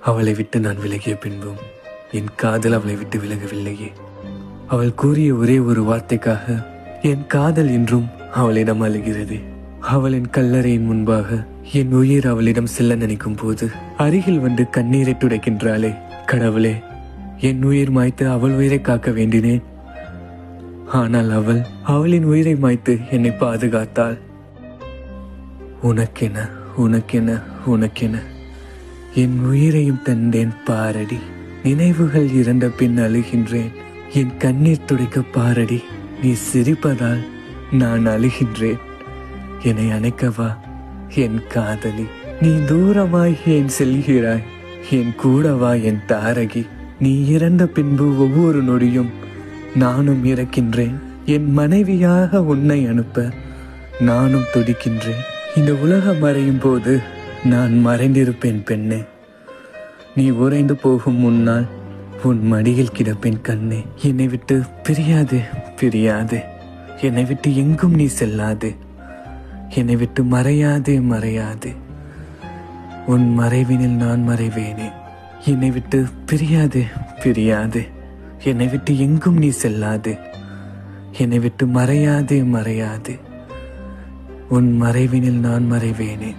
அவளை விட்டு நான் விலகிய பின்பும் என் காதல் அவளை விட்டு விலகவில்லையே. அவள் கூறிய ஒரே ஒரு வார்த்தைக்காக என் காதல் இன்றும் அவளிடம் அழுகிறது. அவளின் கல்லறையின் முன்பாக என் உயிர் அவளிடம் செல்ல நினைக்கும் போது அருகில் வந்து கண்ணீரை துடைக்கின்றாளே. கடவுளே, என் உயிர் மாய்த்து அவள் உயிரை காக்க வேண்டினேன். ஆனால் அவளின் உயிரை மாய்த்து என்னை பாதுகாத்தாள். உனக்கென உனக்கென உனக்கென என் உயிரையும் தந்தேன் பாரடி. நினைவுகள் இறந்த பின் அழுகின்றேன். என் கண்ணீர் துடைக்க பாரடி. நீ சிரிப்பதால் நான் அழுகின்றேன். என்னை அணைக்கவா என் காதலி. நீ தூரமாய் ஏன் செல்கிறாய்? என் கூடவா என் தாரகி. நீ இறந்த பின்பு ஒவ்வொரு நொடியும் நானும் இறக்கின்றேன். என் மனைவியாக உன்னை அனுப்ப நானும் துடிக்கின்றேன். இந்த உலகம் மறையும் போது நான் மறைந்திருப்பேன் பெண்ணே. நீ உறைந்து போகும் முன்னால் உன் மடியில் கிடப்பேன் கண்ணே. என்னை விட்டு பிரியாதே பிரியாதே. என்னை விட்டு எங்கும் நீ செல்லாதே. என்னை விட்டு மறையாதே மறையாதே. உன் மறைவினில் நான் மறைவேனே. என்னை விட்டு பிரியாதே பிரியாதே. என்னை விட்டு எங்கும் நீ செல்லாதே. என்னை விட்டு மறையாதே மறையாதே. உன் மறைவினில் நான் மறைவேனே.